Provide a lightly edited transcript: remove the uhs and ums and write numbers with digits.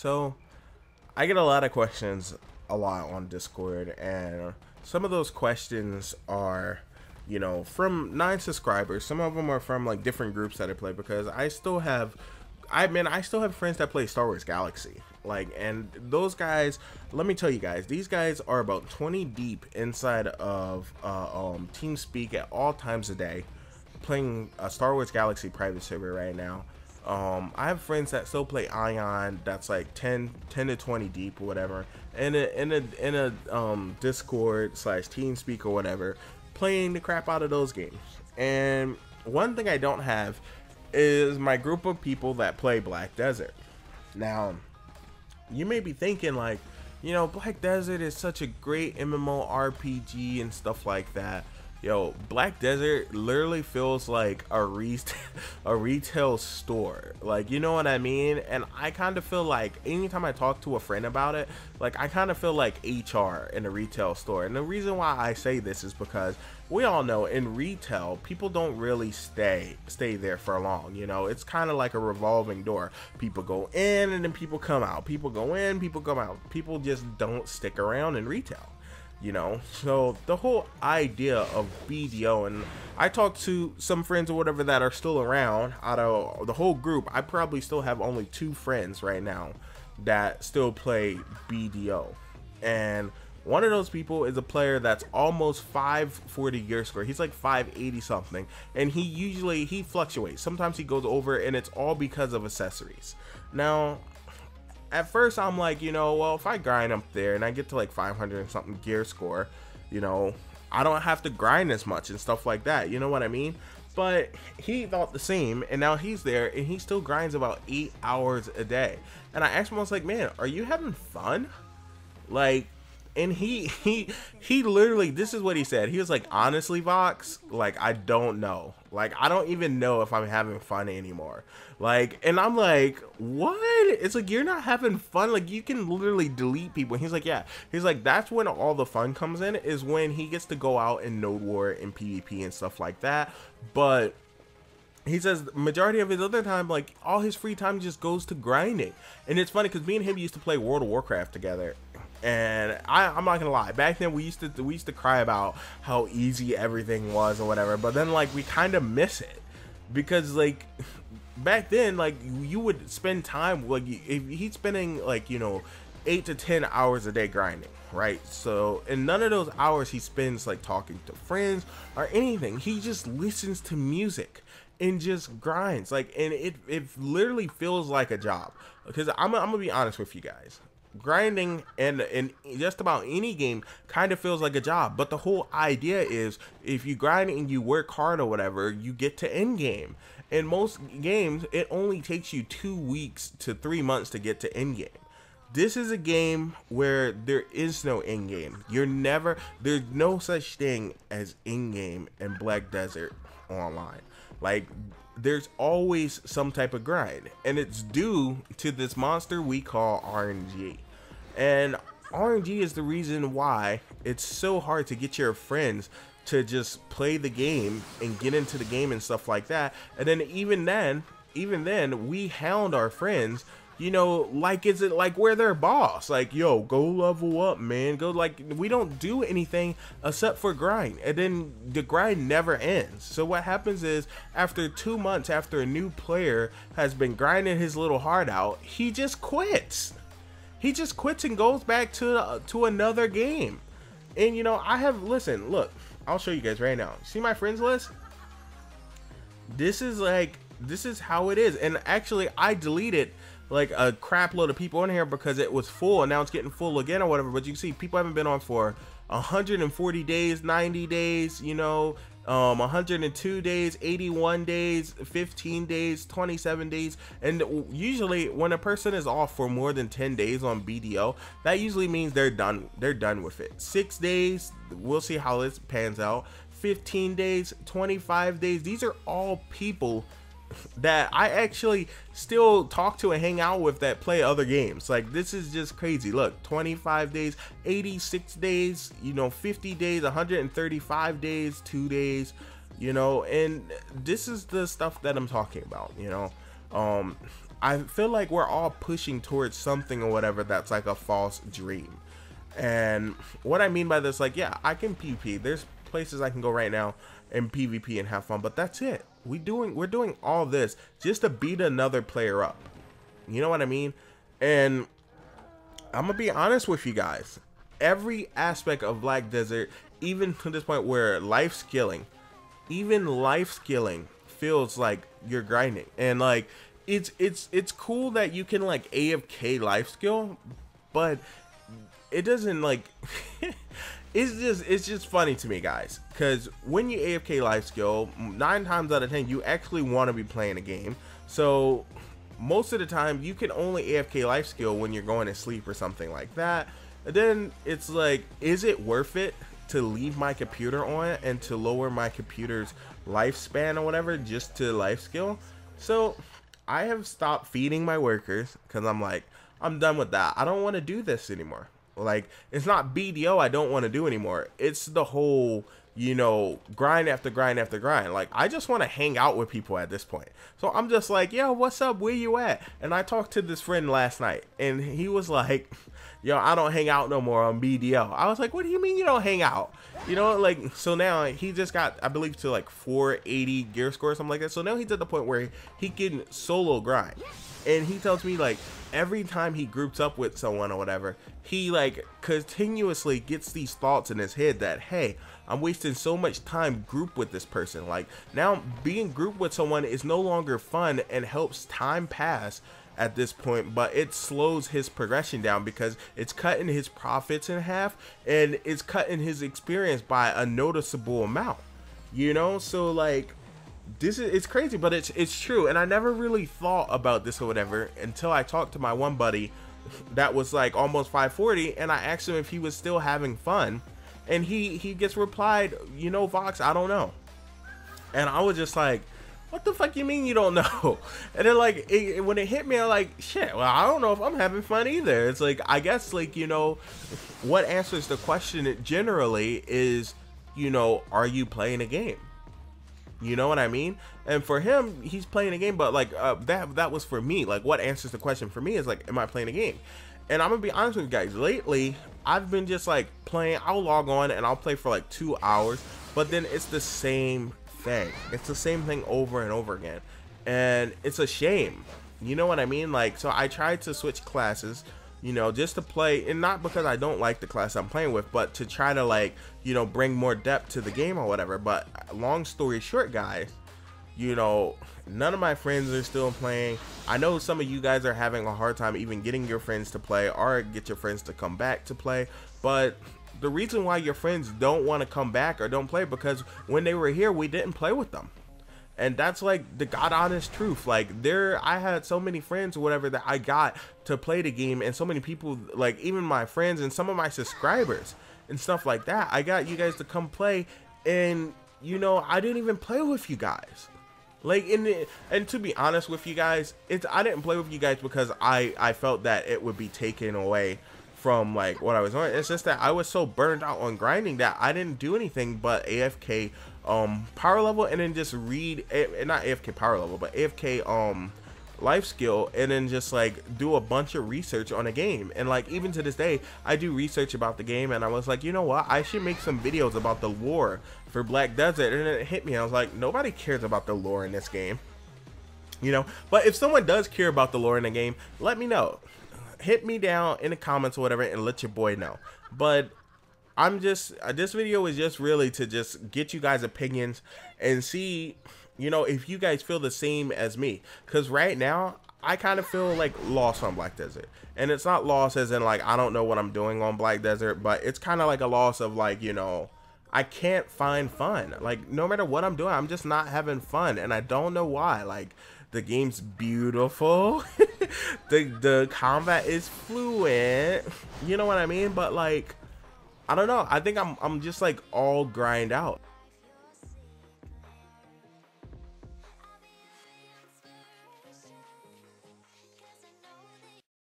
So I get a lot of questions a lot on Discord, and some of those questions are, from non-subscribers. Some of them are from like different groups that I play, because I still have friends that play Star Wars Galaxy. Like, and those guys, let me tell you guys, these guys are about 20 deep inside of TeamSpeak at all times a day, playing a Star Wars Galaxy private server right now. I have friends that still play Ion, that's like 10 to 20 deep or whatever, in a Discord / TeamSpeak or whatever, playing the crap out of those games. And one thing I don't have is my group of people that play Black Desert. Now, you may be thinking like, Black Desert is such a great MMORPG and stuff like that. Yo, Black Desert literally feels like a retail store. Like, you know what I mean? And I kind of feel like anytime I talk to a friend about it, like, I kind of feel like HR in a retail store. And the reason why I say this is because we all know in retail, people don't really stay there for long. It's kind of like a revolving door. People go in and then people come out. People go in, people come out. People just don't stick around in retail. So the whole idea of BDO, and I talked to some friends or whatever that are still around. Out of the whole group, I probably still have only 2 friends right now that still play BDO, and one of those people is a player that's almost 540 gear score. He's like 580 something, and he fluctuates. Sometimes he goes over, and it's all because of accessories. Now, at first I'm like, well, if I grind up there and I get to like 500 and something gear score, I don't have to grind as much and stuff like that. You know what I mean? But he thought the same, and now he's there and he still grinds about 8 hours a day. And I asked him, I was like, man, are you having fun? Like, and he literally, this is what he said. He was like, honestly, Vox, like, I don't know. Like, I don't even know if I'm having fun anymore. Like, and I'm like, what? It's like, you're not having fun. Like, you can literally delete people. And he's like, yeah. He's like, that's when all the fun comes in, is when he gets to go out and node war and PvP and stuff like that. But he says the majority of his other time, like, all his free time just goes to grinding. And it's funny because me and him used to play World of Warcraft together. And I'm not gonna lie, back then we used to cry about how easy everything was or whatever, but then like we kind of miss it, because like back then, like, you would spend time, like, if he's spending like 8 to 10 hours a day grinding, right? So in none of those hours he spends like talking to friends or anything. He just listens to music and just grinds, like, and it literally feels like a job. Because I'm gonna be honest with you guys, grinding and just about any game kind of feels like a job. But the whole idea is, if you grind and you work hard or whatever, you get to end game. In most games, it only takes you 2 weeks to 3 months to get to end game. This is a game where there is no end game. There's no such thing as end game in Black Desert Online. Like, there's always some type of grind, and it's due to this monster we call RNG. And RNG is the reason why it's so hard to get your friends to just play the game and get into the game and stuff like that. And then even then we hound our friends, like, is it like we're their boss? Like, yo, go level up, man. Go, like, we don't do anything except for grind. And then the grind never ends. So what happens is, after 2 months, after a new player has been grinding his little heart out, he just quits. He just quits and goes back to another game. And listen, look, I'll show you guys right now. See my friends list? This is how it is. And actually, I deleted like a crap load of people in here because it was full, and now it's getting full again or whatever. But you can see people haven't been on for 140 days, 90 days, 102 days, 81 days, 15 days, 27 days. And usually when a person is off for more than 10 days on BDO, that usually means they're done with it. 6 days, we'll see how this pans out. 15 days, 25 days, these are all people that I actually still talk to and hang out with that play other games. Like, this is just crazy. Look, 25 days, 86 days, 50 days, 135 days, 2 days, and this is the stuff that I'm talking about. I feel like we're all pushing towards something or whatever that's like a false dream. And what I mean by this, like, yeah, I can PvP. There's places I can go right now and PvP and have fun, but that's it. We're doing all this just to beat another player up. You know what I mean? And I'm gonna be honest with you guys. Every aspect of Black Desert, even to this point where even life skilling feels like you're grinding. And like it's cool that you can like AFK life skill, but it doesn't like it's just funny to me, guys, because when you AFK life skill, 9 times out of 10 you actually want to be playing a game. So most of the time you can only AFK life skill when you're going to sleep or something like that. And then it's like, is it worth it to leave my computer on and to lower my computer's lifespan or whatever just to life skill? So I have stopped feeding my workers because I'm like, I'm done with that. I don't want to do this anymore. Like, it's not BDO I don't want to do anymore. It's the whole, you know, grind after grind after grind. Like, I just want to hang out with people at this point. So I'm just like, yo, what's up? Where you at? And I talked to this friend last night, and he was like, yo, I don't hang out no more on BDO. I was like, what do you mean you don't hang out? You know, like, so now he just got, I believe, to like 480 gear score or something like that. So now he's at the point where he can solo grind. And he tells me, like, every time he groups up with someone or whatever, he like continuously gets these thoughts in his head that, hey, I'm wasting so much time group with this person. Like, now being grouped with someone is no longer fun and helps time pass at this point, but it slows his progression down because it's cutting his profits in half and it's cutting his experience by a noticeable amount, you know? So like, it's crazy, but it's true. And I never really thought about this or whatever until I talked to my one buddy that was like almost 540, and I asked him if he was still having fun, and he gets replied, you know, Vox, I don't know. And I was just like, what the fuck you mean you don't know? And then like when it hit me, I'm like, shit, well, I don't know if I'm having fun either. It's like, I guess, like, you know, what answers the question generally is, you know, are you playing a game? You know what I mean? And for him, he's playing a game, but like that was for me. Like, what answers the question for me is like, am I playing a game? And I'm gonna be honest with you guys, lately I've been just like playing. I'll log on and I'll play for like 2 hours, but then it's the same thing. It's the same thing over and over again, and it's a shame. You know what I mean? Like, so I tried to switch classes, you know, just to play, and not because I don't like the class I'm playing with, but to try to, like, you know, bring more depth to the game or whatever. But long story short, guys, you know, none of my friends are still playing. I know some of you guys are having a hard time even getting your friends to play or get your friends to come back to play. But the reason why your friends don't want to come back or don't play, because when they were here, we didn't play with them. And that's like the god honest truth. Like, I had so many friends or whatever that I got to play the game, and so many people, like even my friends and some of my subscribers and stuff like that, I got you guys to come play, and you know, I didn't even play with you guys. Like, and to be honest with you guys, I didn't play with you guys because I felt that it would be taken away from like what I was on. It's just that I was so burned out on grinding that I didn't do anything but AFK power level, and then just read, not AFK power level, but AFK life skill, and then just like do a bunch of research on a game. And like, even to this day, I do research about the game, and I was like, you know what, I should make some videos about the lore for Black Desert. And then it hit me, I was like, nobody cares about the lore in this game, you know. But if someone does care about the lore in the game, let me know. Hit me down in the comments or whatever, and let your boy know. But I'm just, this video is just really to just get you guys opinions and see, you know, if you guys feel the same as me. Because right now, I kind of feel like lost on Black Desert. And it's not lost as in like, I don't know what I'm doing on Black Desert, but it's kind of like a loss of like, you know, I can't find fun. Like, no matter what I'm doing, I'm just not having fun. And I don't know why. Like, the game's beautiful. the combat is fluent. You know what I mean? But like, I don't know. I think I'm just like all grind out.